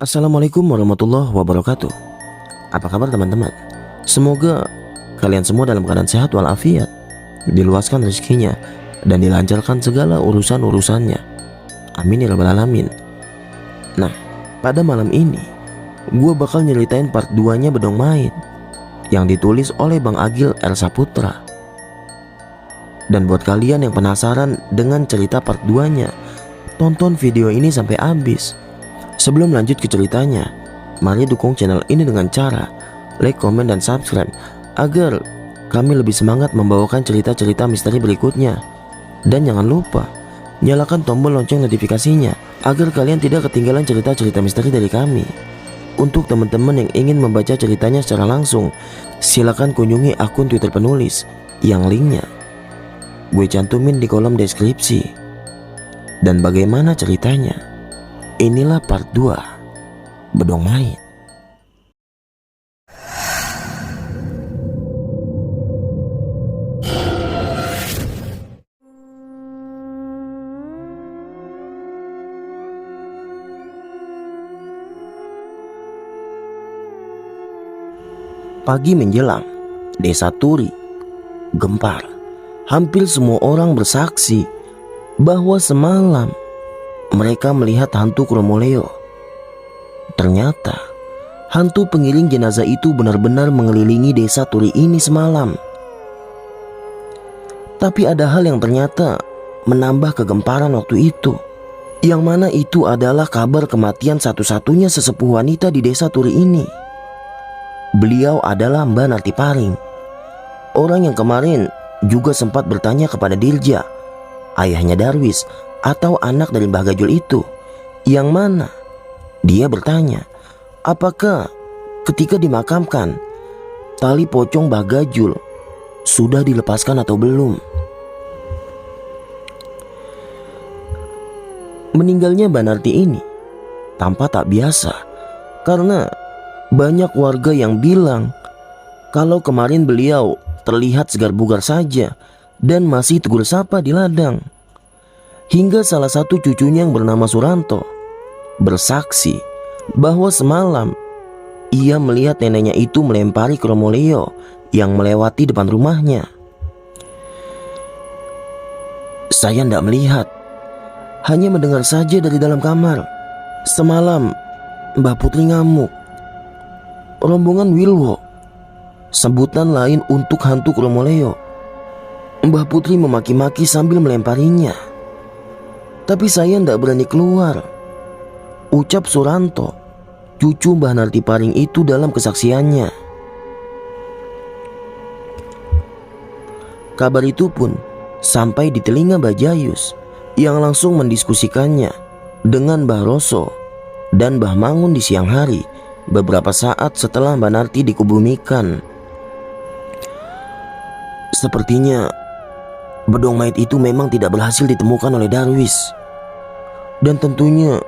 Assalamualaikum warahmatullahi wabarakatuh. Apa kabar teman-teman? Semoga kalian semua dalam keadaan sehat walafiat, diluaskan rezekinya, dan dilancarkan segala urusan-urusannya. Amin ya rabbal alamin. Nah, pada malam ini gue bakal nyeritain part 2-nya Bedong Mait yang ditulis oleh Bang Agil R. Saputra. Dan buat kalian yang penasaran dengan cerita part 2-nya, tonton video ini sampai habis. Sebelum lanjut ke ceritanya, mari dukung channel ini dengan cara like, komen, dan subscribe agar kami lebih semangat membawakan cerita-cerita misteri berikutnya. Dan jangan lupa nyalakan tombol lonceng notifikasinya agar kalian tidak ketinggalan cerita-cerita misteri dari kami. Untuk teman-teman yang ingin membaca ceritanya secara langsung, silakan kunjungi akun Twitter penulis yang linknya gue cantumin di kolom deskripsi. Dan bagaimana ceritanya? Inilah part 2 Bedong Mait. Pagi menjelang, desa Turi gempar. Hampir semua orang bersaksi bahwa semalam mereka melihat hantu Kromoleo. Ternyata hantu pengiring jenazah itu benar-benar mengelilingi desa Turi ini semalam. Tapi ada hal yang ternyata menambah kegemparan waktu itu, yang mana itu adalah kabar kematian satu-satunya sesepuh wanita di desa Turi ini. Beliau adalah Mbak Nartiparing, orang yang kemarin juga sempat bertanya kepada Dirja, ayahnya Darwis atau anak dari Mbah Gajul itu, yang mana dia bertanya apakah ketika dimakamkan tali pocong Mbah Gajul sudah dilepaskan atau belum. Meninggalnya Mbak Narti ini tampak tak biasa, karena banyak warga yang bilang kalau kemarin beliau terlihat segar bugar saja dan masih tegur sapa di ladang. Hingga salah satu cucunya yang bernama Suranto bersaksi bahwa semalam ia melihat neneknya itu melempari Kromoleo yang melewati depan rumahnya. Saya tidak melihat, hanya mendengar saja dari dalam kamar. Semalam Mbak Putri ngamuk. Rombongan Wilwo, sebutan lain untuk hantu Kromoleo. Mbah Putri memaki-maki sambil melemparinya. Tapi saya tidak berani keluar, ucap Suranto, cucu Mbah Nartiparing itu dalam kesaksiannya. Kabar itu pun sampai di telinga Mbah Jayus, yang langsung mendiskusikannya dengan Mbah Roso dan Mbah Mangun di siang hari beberapa saat setelah Mbah Narti dikebumikan. Sepertinya Bedong Mait itu memang tidak berhasil ditemukan oleh Darwis, dan tentunya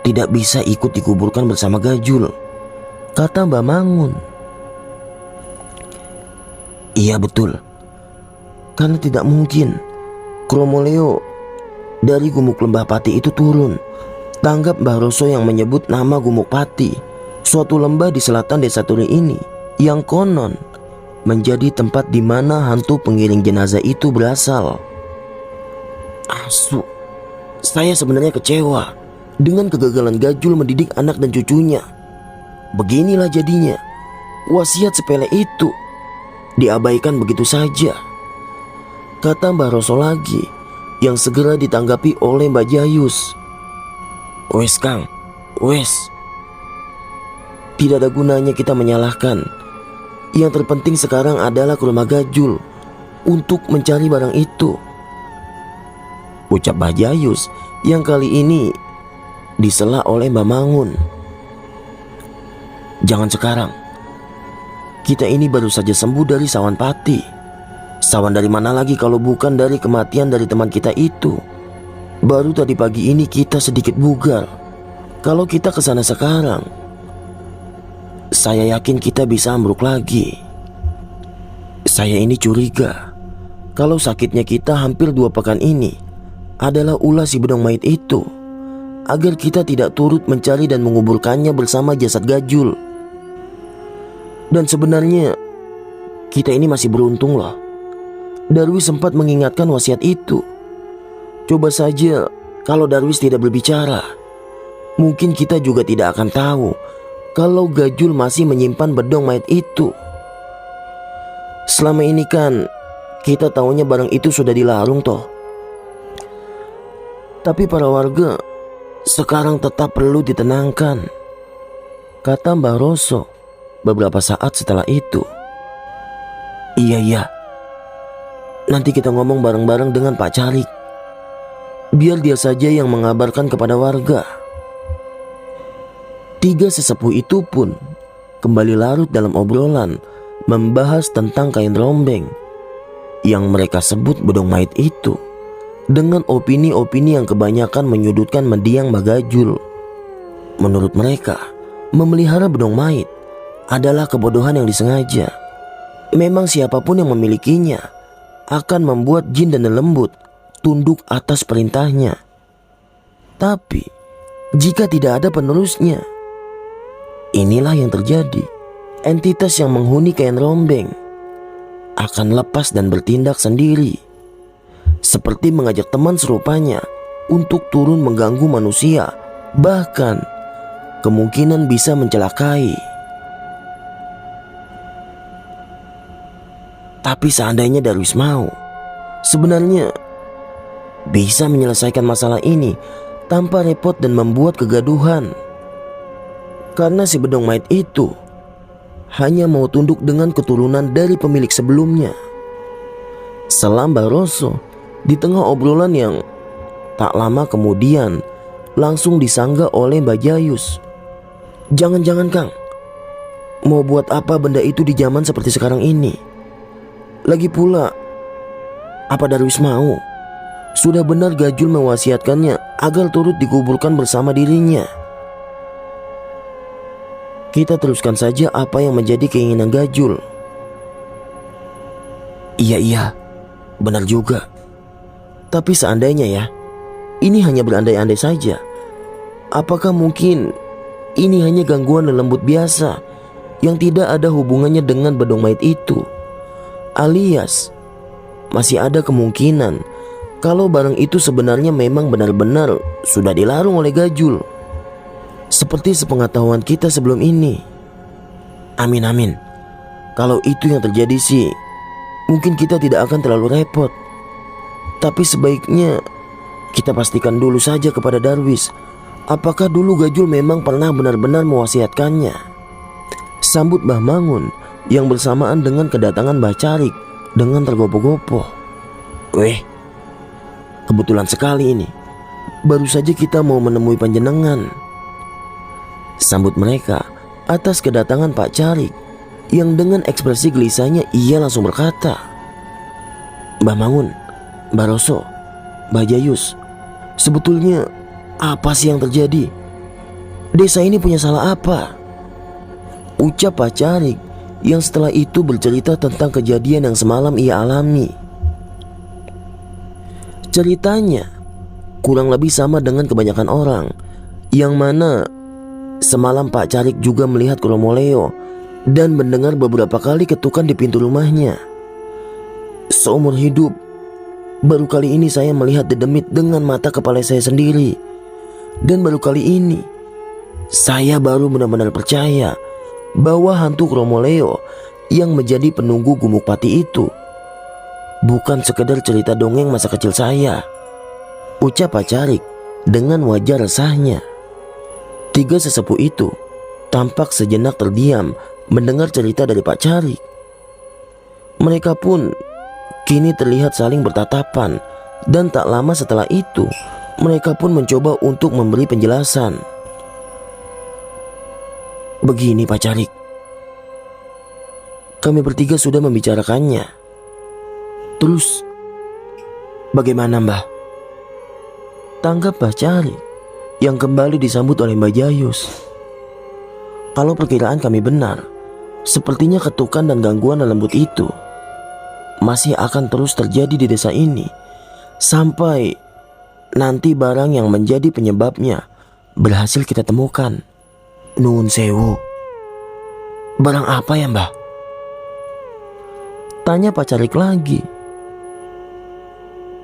tidak bisa ikut dikuburkan bersama Gajul, kata Mbah Mangun. Iya betul, karena tidak mungkin Kromoleo dari Gumuk Lembah Pati itu turun, tanggap Mbah Roso yang menyebut nama Gumuk Pati, suatu lembah di selatan desa Turi ini yang konon menjadi tempat di mana hantu pengiring jenazah itu berasal. Asu, saya sebenarnya kecewa dengan kegagalan Gajul mendidik anak dan cucunya. Beginilah jadinya, wasiat sepele itu diabaikan begitu saja, kata Mbah Roso lagi, yang segera ditanggapi oleh Mbak Jayus. Wes Kang, wes, tidak ada gunanya kita menyalahkan. Yang terpenting sekarang adalah ke rumah Gajul untuk mencari barang itu, ucap Mbah Jayus, yang kali ini disela oleh Mbah Mangun. Jangan sekarang, kita ini baru saja sembuh dari sawan pati. Sawan dari mana lagi kalau bukan dari kematian dari teman kita itu. Baru tadi pagi ini kita sedikit bugar. Kalau kita kesana sekarang, saya yakin kita bisa ambruk lagi. Saya ini curiga kalau sakitnya kita hampir 2 pekan ini adalah ulah si Bedong Mait itu. agar kita tidak turut mencari dan menguburkannya bersama jasad Gajul. Dan sebenarnya kita ini masih beruntung loh. Darwis sempat mengingatkan wasiat itu. Coba saja kalau Darwis tidak berbicara, mungkin kita juga tidak akan tahu kalau Gajul masih menyimpan bedong mayat itu. Selama ini kan kita taunya barang itu sudah dilarung toh. Tapi para warga sekarang tetap perlu ditenangkan, kata Mbah Roso beberapa saat setelah itu. Iya, nanti kita ngomong bareng-bareng dengan Pak Carik. Biar dia saja yang mengabarkan kepada warga. Tiga sesepuh itu pun kembali larut dalam obrolan membahas tentang kain rombeng yang mereka sebut bedong mayat itu, dengan opini-opini yang kebanyakan menyudutkan mendiang Mbah Gajul. Menurut mereka, memelihara bedong mayat adalah kebodohan yang disengaja. Memang siapapun yang memilikinya akan membuat jin dan lembut tunduk atas perintahnya. Tapi jika tidak ada penerusnya, inilah yang terjadi. Entitas yang menghuni kain rombeng akan lepas dan bertindak sendiri, seperti mengajak teman serupanya untuk turun mengganggu manusia, bahkan kemungkinan bisa mencelakai. Tapi seandainya Darwis mau, sebenarnya bisa menyelesaikan masalah ini tanpa repot dan membuat kegaduhan. Karena si bedong mayat itu hanya mau tunduk dengan keturunan dari pemilik sebelumnya. Selam Mbah Roso di tengah obrolan yang tak lama kemudian langsung disanggah oleh Mbah Jayus. Jangan-jangan Kang, mau buat apa benda itu di zaman seperti sekarang ini? Lagi pula, apa Darwis mau? Sudah benar Gajul mewasiatkannya agar turut dikuburkan bersama dirinya. Kita teruskan saja apa yang menjadi keinginan Gajul. Iya, benar juga. Tapi seandainya ya, ini hanya berandai-andai saja. Apakah mungkin ini hanya gangguan lembut biasa yang tidak ada hubungannya dengan bedong mayat itu? Alias masih ada kemungkinan kalau barang itu sebenarnya memang benar-benar sudah dilarung oleh Gajul, seperti sepengetahuan kita sebelum ini. Amin. Kalau itu yang terjadi sih, mungkin kita tidak akan terlalu repot. Tapi sebaiknya kita pastikan dulu saja kepada Darwis, apakah dulu Gajul memang pernah benar-benar mewasiatkannya. Sambut Mbah Mangun yang bersamaan dengan kedatangan Mbah Carik dengan tergopoh-gopoh. Weh, kebetulan sekali ini. Baru saja kita mau menemui panjenengan, sambut mereka atas kedatangan Pak Carik, yang dengan ekspresi gelisahnya ia langsung berkata, Mbah Mangun, Mbah Roso, Mbah Jayus, sebetulnya apa sih yang terjadi? Desa ini punya salah apa? Ucap Pak Carik yang setelah itu bercerita tentang kejadian yang semalam ia alami. Ceritanya kurang lebih sama dengan kebanyakan orang, yang mana semalam Pak Carik juga melihat Kromoleo dan mendengar beberapa kali ketukan di pintu rumahnya. Seumur hidup, baru kali ini saya melihat dedemit dengan mata kepala saya sendiri. Dan baru kali ini saya baru benar-benar percaya bahwa hantu Kromoleo yang menjadi penunggu Gumuk Pati itu bukan sekedar cerita dongeng masa kecil saya, ucap Pak Carik dengan wajah resahnya. Tiga sesepuh itu tampak sejenak terdiam mendengar cerita dari Pak Carik. Mereka pun kini terlihat saling bertatapan, dan tak lama setelah itu mereka pun mencoba untuk memberi penjelasan. Begini Pak Carik, kami bertiga sudah membicarakannya. Terus bagaimana Mbah? Tanggap Mbah Carik yang kembali disambut oleh Mbah Jayus. Kalau perkiraan kami benar, sepertinya ketukan dan gangguan lembut itu masih akan terus terjadi di desa ini sampai nanti barang yang menjadi penyebabnya berhasil kita temukan. Nuwun sewu. Barang apa ya Mbah? Tanya Pak Carik lagi.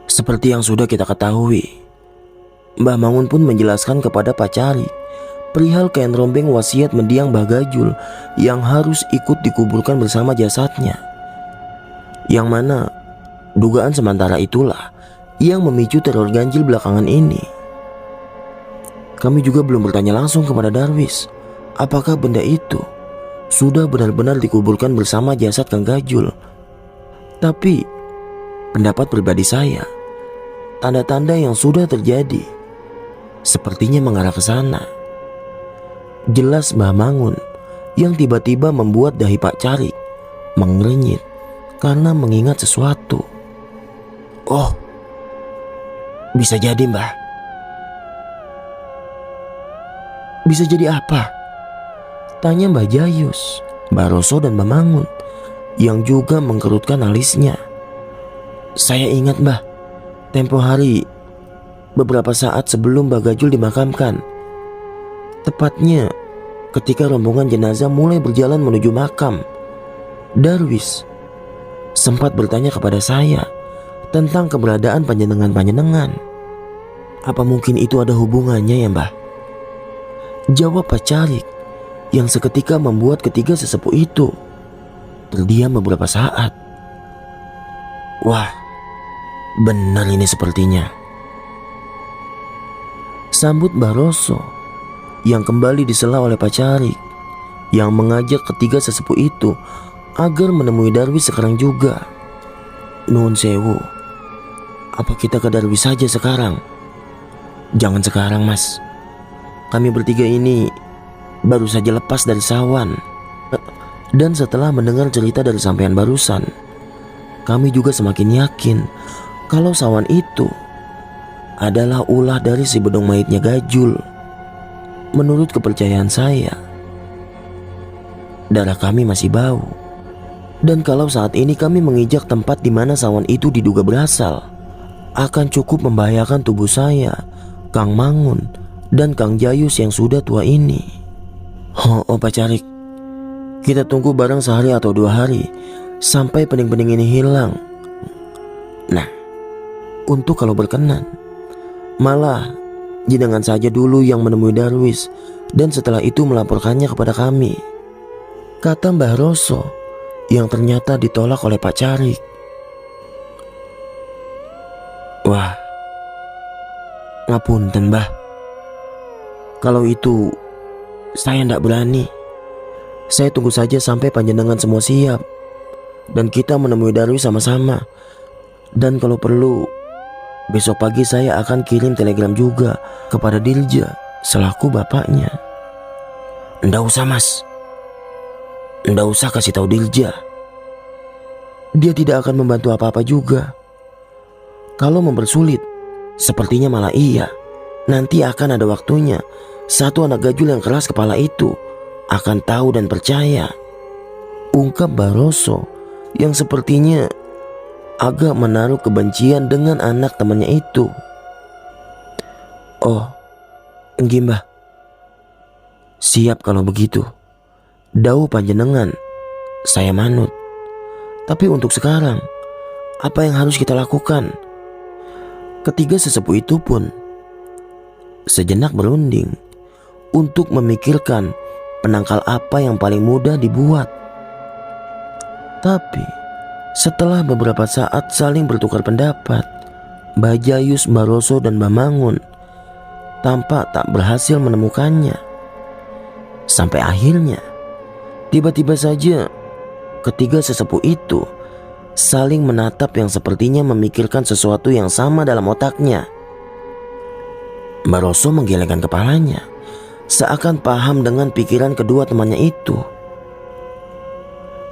Seperti yang sudah kita ketahui, Mbah Mangun pun menjelaskan kepada Pak Carik perihal kain rombeng wasiat mendiang Mbah Gajul yang harus ikut dikuburkan bersama jasadnya. Yang mana dugaan sementara itulah yang memicu teror ganjil belakangan ini. Kami juga belum bertanya langsung kepada Darwis apakah benda itu sudah benar-benar dikuburkan bersama jasad Kang Gajul. Tapi pendapat pribadi saya, tanda-tanda yang sudah terjadi sepertinya mengarah ke sana. Jelas Mbah Mangun yang tiba-tiba membuat dahi Pak Carik mengernyit karena mengingat sesuatu. Oh, bisa jadi Mbah. Bisa jadi apa? Tanya Mbah Jayus, Mbah Roso dan Mbah Mangun yang juga mengkerutkan alisnya. Saya ingat Mbah, tempo hari beberapa saat sebelum Mbah Gajul dimakamkan, tepatnya ketika rombongan jenazah mulai berjalan menuju makam, Darwis sempat bertanya kepada saya tentang keberadaan panjenengan-panjenengan. Apa mungkin itu ada hubungannya ya Mbah? Jawab Pak Carik yang seketika membuat ketiga sesepuh itu terdiam beberapa saat. Wah, benar ini sepertinya. Sambut Mbah Roso yang kembali disela oleh Pak Carik yang mengajak ketiga sesepuh itu agar menemui Darwis sekarang juga. Nuwun sewu, apa kita ke Darwis saja sekarang? Jangan sekarang Mas. Kami bertiga ini baru saja lepas dari Sawan. Dan setelah mendengar cerita dari sampean barusan, kami juga semakin yakin kalau Sawan itu adalah ulah dari si bedong mayitnya Gajul. Menurut kepercayaan saya, darah kami masih bau. Dan kalau saat ini kami menginjak tempat di mana Sawan itu diduga berasal, akan cukup membahayakan tubuh saya, Kang Mangun, dan Kang Jayus yang sudah tua ini. Oh Pak Carik, kita tunggu bareng sehari atau 2 hari sampai pening-pening ini hilang. Nah, untuk kalau berkenan, malah jenengan saja dulu yang menemui Darwis dan setelah itu melaporkannya kepada kami, kata Mbah Roso yang ternyata ditolak oleh Pak Carik. Wah, ngapunten Mbah, kalau itu saya ndak berani. Saya tunggu saja sampai panjenengan semua siap dan kita menemui Darwis sama-sama. Dan kalau perlu, besok pagi saya akan kirim telegram juga kepada Dilja selaku bapaknya. Ndak usah Mas, ndak usah kasih tahu Dilja. Dia tidak akan membantu apa-apa juga. Kalau mempersulit, sepertinya malah iya. Nanti akan ada waktunya satu anak Gajul yang keras kepala itu akan tahu dan percaya, ungkap Baroso yang sepertinya agak menaruh kebencian dengan anak temannya itu. Oh, nggih Mbah. Siap kalau begitu. Dawuh panjenengan, saya manut. Tapi untuk sekarang, apa yang harus kita lakukan? Ketiga sesepuh itu pun sejenak berunding untuk memikirkan penangkal apa yang paling mudah dibuat. Tapi setelah beberapa saat saling bertukar pendapat, Mbah Jayus, Mbah Roso, dan Mbah Mangun tampak tak berhasil menemukannya. Sampai akhirnya tiba-tiba saja ketiga sesepuh itu saling menatap yang sepertinya memikirkan sesuatu yang sama dalam otaknya. Mbah Roso menggelengkan kepalanya seakan paham dengan pikiran kedua temannya itu.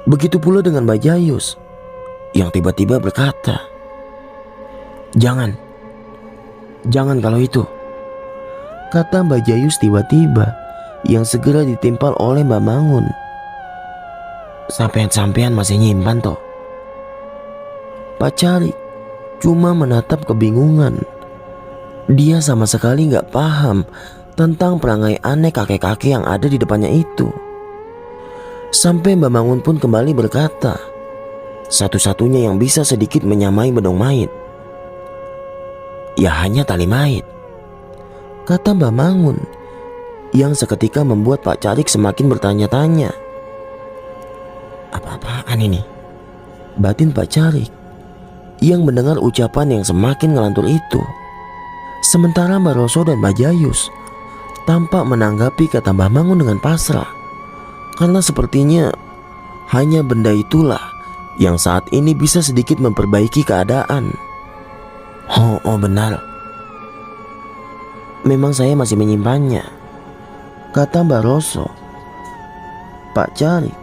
Begitu pula dengan Mbah Jayus yang tiba-tiba berkata, Jangan kalau itu, kata Mbah Jayus tiba-tiba yang segera ditimpal oleh Mbah Mangun. Sampean masih nyimpan toh? Pak Carik cuma menatap kebingungan. Dia sama sekali gak paham tentang perangai aneh kakek-kakek yang ada di depannya itu. Sampai Mbah Mangun pun kembali berkata, satu-satunya yang bisa sedikit menyamai bedong mait, ya hanya tali mait, kata Mbah Mangun, yang seketika membuat Pak Carik semakin bertanya-tanya. Apa-apaan ini? Batin Pak Carik yang mendengar ucapan yang semakin ngelantur itu. Sementara Mbak Roso dan Mbak Jayus tampak menanggapi kata Mbah Mangun dengan pasrah, karena sepertinya hanya benda itulah yang saat ini bisa sedikit memperbaiki keadaan. Oh benar, memang saya masih menyimpannya, kata Mbak Roso. Pak Carik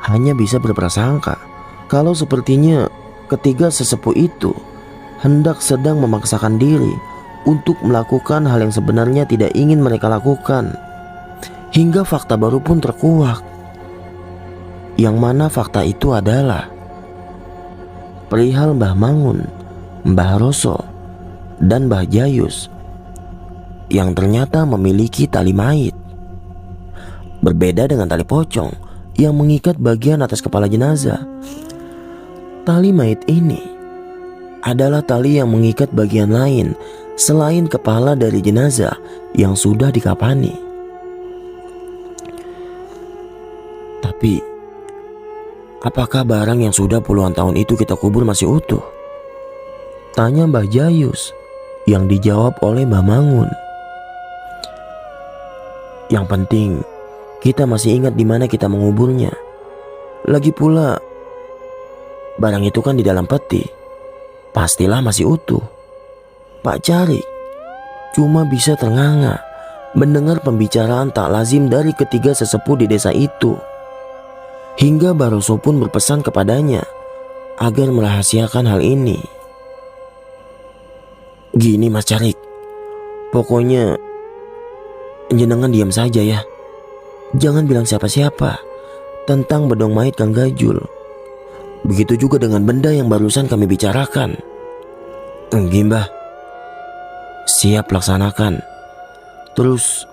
hanya bisa berprasangka kalau sepertinya ketiga sesepuh itu hendak sedang memaksakan diri untuk melakukan hal yang sebenarnya tidak ingin mereka lakukan. Hingga fakta baru pun terkuak, yang mana fakta itu adalah perihal Mbah Mangun, Mbah Roso, dan Mbah Jayus yang ternyata memiliki tali mait. Berbeda dengan tali pocong yang mengikat bagian atas kepala jenazah, tali mait ini adalah tali yang mengikat bagian lain selain kepala dari jenazah yang sudah dikafani. Tapi, apakah barang yang sudah puluhan tahun itu kita kubur masih utuh? Tanya Mbah Jayus, yang dijawab oleh Mbah Mangun. Yang penting, kita masih ingat di mana kita menguburnya. Lagi pula, barang itu kan di dalam peti, pastilah masih utuh. Pak Carik cuma bisa ternganga mendengar pembicaraan tak lazim dari ketiga sesepuh di desa itu. Hingga Baroso pun berpesan kepadanya agar merahasiakan hal ini. Gini Mas Carik, pokoknya jenengan diam saja ya. Jangan bilang siapa-siapa tentang bedong mait Kang Gajul. Begitu juga dengan benda yang barusan kami bicarakan. Enggak Mbah, siap laksanakan. Terus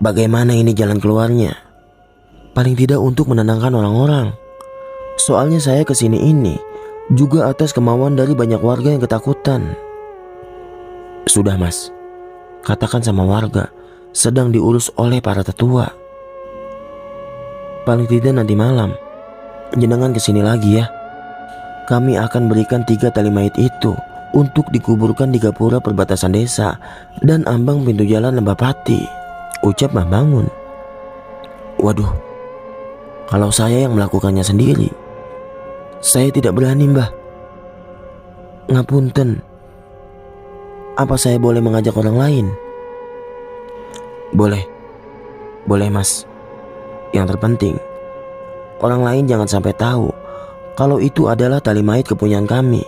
bagaimana ini jalan keluarnya? Paling tidak untuk menenangkan orang-orang. Soalnya saya kesini ini juga atas kemauan dari banyak warga yang ketakutan. Sudah Mas, katakan sama warga sedang diurus oleh para tetua. Paling tidak nanti malam jenengan kesini lagi ya. Kami akan berikan 3 tali mait itu untuk dikuburkan di gapura perbatasan desa dan ambang pintu jalan Lembah Pati, ucap Mbah Mangun. Waduh, kalau saya yang melakukannya sendiri, saya tidak berani Mbah. Ngapunten, apa saya boleh mengajak orang lain? Boleh Mas. Yang terpenting, orang lain jangan sampai tahu kalau itu adalah tali mait kepunyaan kami.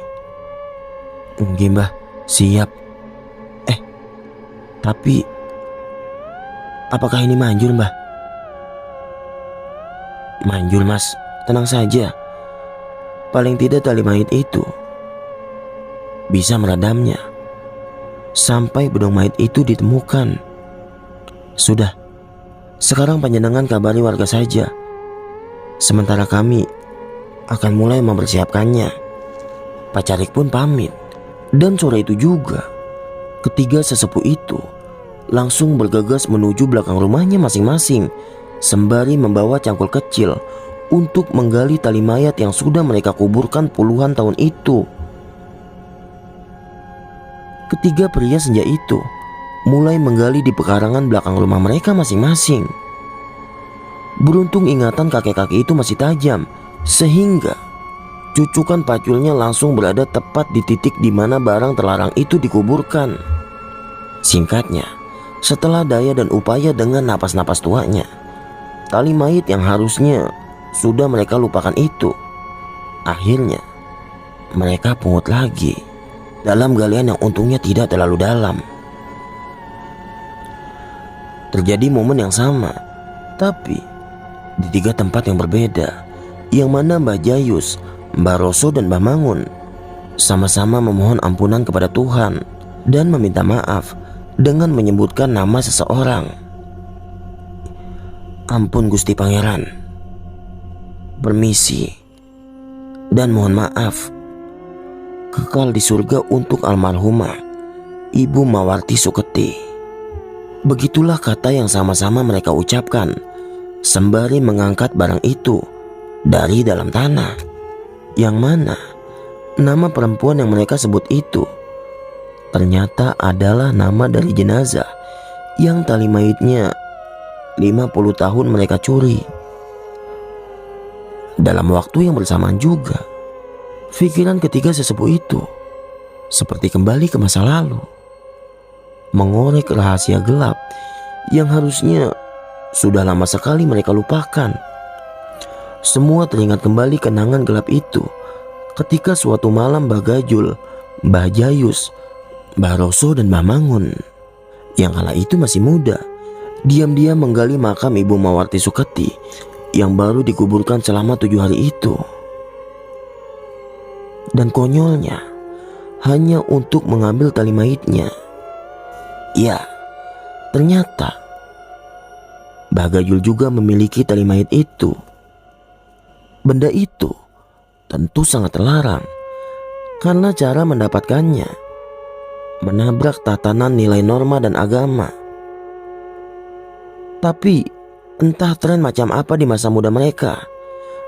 Nggih Mbah, siap. Tapi apakah ini manjur Mbah? Manjur Mas, tenang saja. Paling tidak tali mait itu bisa meredamnya sampai bedong mait itu ditemukan. Sudah, sekarang panjenengan kabari warga saja. Sementara kami akan mulai mempersiapkannya. Pak Carik pun pamit. Dan sore itu juga ketiga sesepuh itu langsung bergegas menuju belakang rumahnya masing-masing, sembari membawa cangkul kecil untuk menggali tali mayat yang sudah mereka kuburkan puluhan tahun itu. Ketiga pria senja itu mulai menggali di pekarangan belakang rumah mereka masing-masing. Beruntung ingatan kakek-kakek itu masih tajam, sehingga cucukan paculnya langsung berada tepat di titik di mana barang terlarang itu dikuburkan. Singkatnya, setelah daya dan upaya dengan napas-napas tuanya, tali mayit yang harusnya sudah mereka lupakan itu akhirnya mereka pungut lagi dalam galian yang untungnya tidak terlalu dalam. Terjadi momen yang sama, tapi di 3 tempat yang berbeda, yang mana Mbah Jayus, Mbah Roso dan Mbah Mangun sama-sama memohon ampunan kepada Tuhan dan meminta maaf dengan menyebutkan nama seseorang. "Ampun Gusti Pangeran, permisi, dan mohon maaf. Kekal di surga untuk almarhumah Ibu Mawarti Suketi." Begitulah kata yang sama-sama mereka ucapkan sembari mengangkat barang itu dari dalam tanah, yang mana nama perempuan yang mereka sebut itu ternyata adalah nama dari jenazah yang tali maitnya 50 tahun mereka curi. Dalam waktu yang bersamaan juga, pikiran ketiga sesepuh itu seperti kembali ke masa lalu, mengorek rahasia gelap yang harusnya sudah lama sekali mereka lupakan. Semua teringat kembali kenangan gelap itu ketika suatu malam Mbah Gajul, Mbah Jayus, Mbah Roso, dan Mbah Mangun yang kala itu masih muda diam-diam menggali makam Ibu Mawarti Suketi yang baru dikuburkan selama 7 hari itu. Dan konyolnya, hanya untuk mengambil tali maitnya. Ya, ternyata Mbah Gajul juga memiliki tali mayit itu. Benda itu tentu sangat terlarang karena cara mendapatkannya menabrak tatanan nilai norma dan agama. Tapi entah tren macam apa di masa muda mereka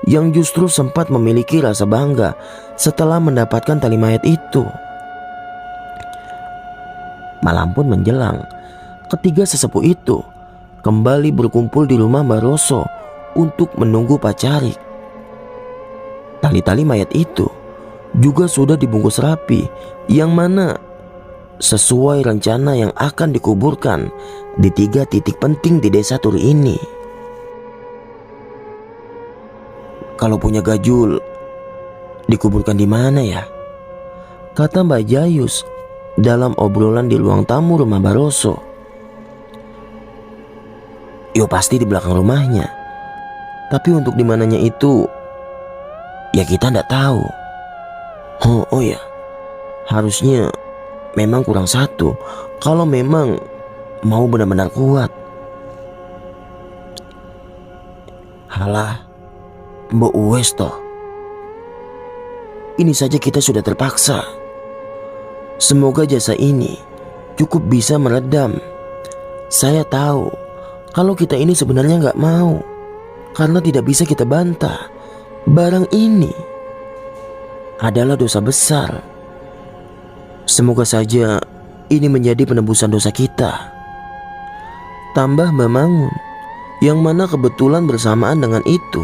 yang justru sempat memiliki rasa bangga setelah mendapatkan tali mayit itu. Malam pun menjelang, ketiga sesepuh itu kembali berkumpul di rumah Mbah Roso untuk menunggu Pak Carik. Tali-tali mayat itu juga sudah dibungkus rapi, yang mana sesuai rencana yang akan dikuburkan di 3 titik penting di desa Turi ini. "Kalau punya Gajul, dikuburkan di mana ya?" kata Mbak Jayus dalam obrolan di ruang tamu rumah Mbah Roso. "Yo pasti di belakang rumahnya. Tapi untuk dimananya itu, ya kita ndak tahu." Oh ya, harusnya memang kurang satu kalau memang mau benar-benar kuat." "Halah, Mbok Uwes toh. Ini saja kita sudah terpaksa. Semoga jasa ini cukup bisa meredam. Saya tahu kalau kita ini sebenarnya nggak mau, karena tidak bisa kita bantah. Barang ini adalah dosa besar. Semoga saja ini menjadi penebusan dosa kita." Tambah Mbah Mangun, yang mana kebetulan bersamaan dengan itu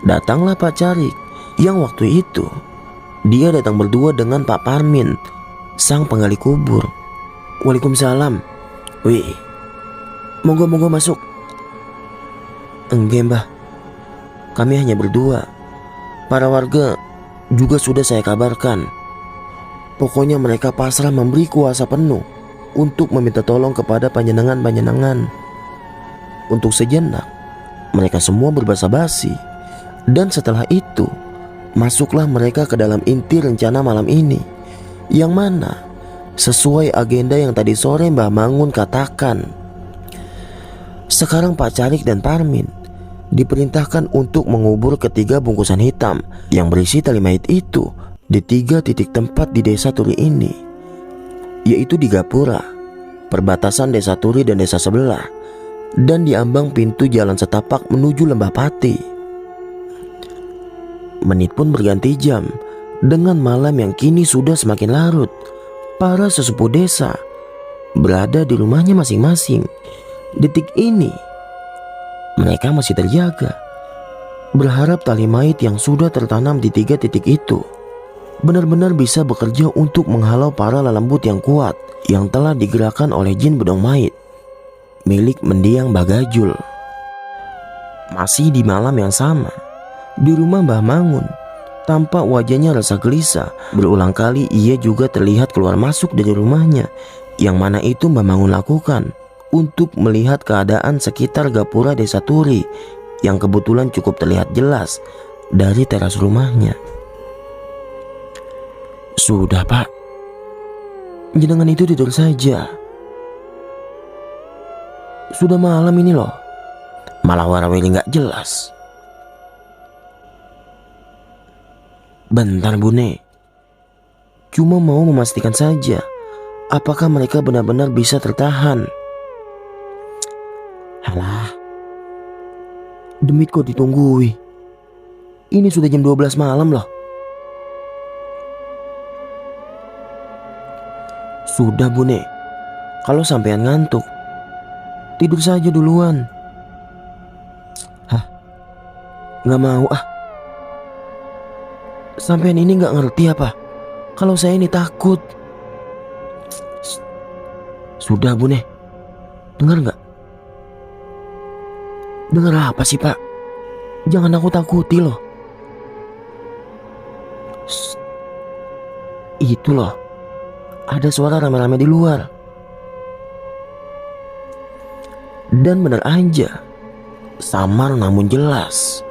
datanglah Pak Carik, yang waktu itu dia datang berdua dengan Pak Parmin, sang penggali kubur. "Waalaikumsalam. Wih, monggo masuk." "Enggak Mbah, kami hanya berdua. Para warga juga sudah saya kabarkan. Pokoknya mereka pasrah memberi kuasa penuh untuk meminta tolong kepada panjenengan. Untuk sejenak mereka semua berbahasa basi, dan setelah itu masuklah mereka ke dalam inti rencana malam ini, yang mana sesuai agenda yang tadi sore Mbah Mangun katakan. Sekarang Pak Carik dan Parmin diperintahkan untuk mengubur ketiga bungkusan hitam yang berisi tali mayit itu di 3 titik tempat di desa Turi ini, yaitu di Gapura, perbatasan desa Turi dan desa sebelah, dan di ambang pintu jalan setapak menuju Lembah Pati. Menit pun berganti jam dengan malam yang kini sudah semakin larut. Para sesepuh desa berada di rumahnya masing-masing. Detik ini mereka masih terjaga, berharap tali mayit yang sudah tertanam di 3 titik itu benar-benar bisa bekerja untuk menghalau para lelembut yang kuat yang telah digerakkan oleh jin bedong mayit milik mendiang Mbah Gajul. Masih di malam yang sama, di rumah Mbah Mangun, tampak wajahnya rasa gelisah. Berulang kali ia juga terlihat keluar masuk dari rumahnya, yang mana itu Mbah Mangun lakukan untuk melihat keadaan sekitar Gapura desa Turi yang kebetulan cukup terlihat jelas dari teras rumahnya. "Sudah Pak, jenengan itu tidur saja. Sudah malam ini loh, malah warawiri gak jelas. Bentar Bune, cuma mau memastikan saja apakah mereka benar-benar bisa tertahan. Alah, demit kok ditunggui. Ini sudah jam 12 malam loh. Sudah Bune, kalau sampean ngantuk, tidur saja duluan. Hah? Gak mau ah. Sampean ini gak ngerti apa kalau saya ini takut. Sudah Bune, dengar gak? Dengar apa sih Pak? Jangan aku takuti loh. Itu loh, ada suara rame-rame di luar. Dan benar aja, samar namun jelas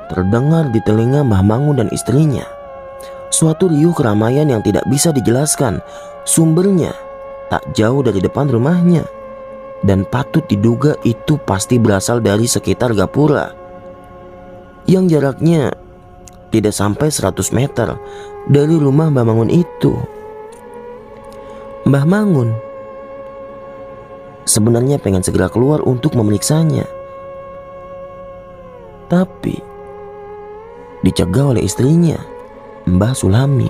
terdengar di telinga Mbah Mangun dan istrinya. Suatu riuh keramaian yang tidak bisa dijelaskan. Sumbernya tak jauh dari depan rumahnya, dan patut diduga itu pasti berasal dari sekitar gapura yang jaraknya tidak sampai 100 meter dari rumah Mbah Mangun itu. Mbah Mangun sebenarnya pengen segera keluar untuk memeriksanya, tapi dicegah oleh istrinya, Mbah Sulami.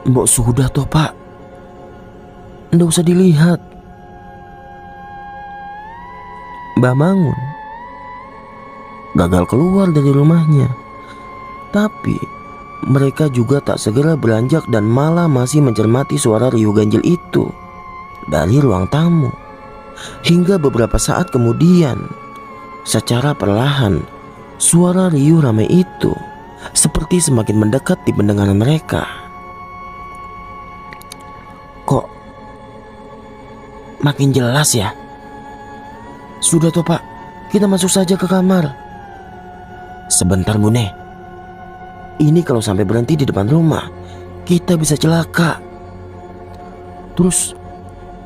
Mbok sudah toh Pak, ndak usah dilihat. Mbah Mangun gagal keluar dari rumahnya, tapi mereka juga tak segera beranjak dan malah masih mencermati suara riuh ganjil itu dari ruang tamu. Hingga beberapa saat kemudian, secara perlahan suara riuh ramai itu seperti semakin mendekat di pendengaran mereka. Kok makin jelas ya? Sudah toh Pak, kita masuk saja ke kamar. Sebentar Bune, ini kalau sampai berhenti di depan rumah, kita bisa celaka. Terus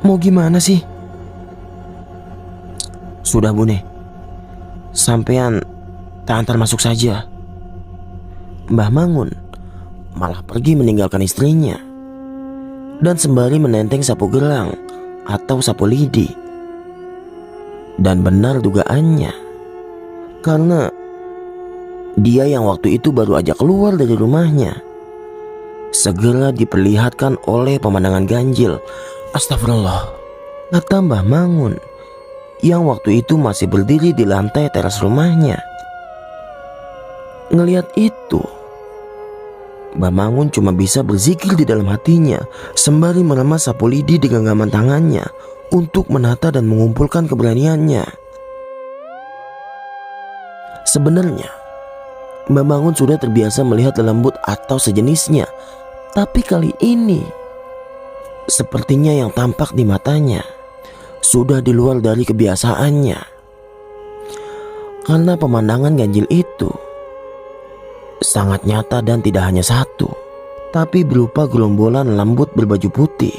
mau gimana sih? Sudah Bune, sampean tak antar masuk saja. Mbah Mangun malah pergi meninggalkan istrinya dan sembari menenteng sapu gerang atau sapu lidi. Dan benar dugaannya, karena dia yang waktu itu baru aja keluar dari rumahnya, segera diperlihatkan oleh pemandangan ganjil. Astagfirullah, kata Mbah Mangun yang waktu itu masih berdiri di lantai teras rumahnya. Ngelihat itu, Mbah Mangun cuma bisa berzikir di dalam hatinya sembari meremas sapu lidi di genggaman tangannya untuk menata dan mengumpulkan keberaniannya. Sebenarnya Mbah Mangun sudah terbiasa melihat lelembut atau sejenisnya, tapi kali ini sepertinya yang tampak di matanya sudah di luar dari kebiasaannya. Karena pemandangan ganjil itu sangat nyata dan tidak hanya satu, tapi berupa gerombolan lembut berbaju putih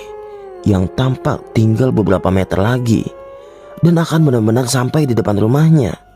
yang tampak tinggal beberapa meter lagi dan akan benar-benar sampai di depan rumahnya.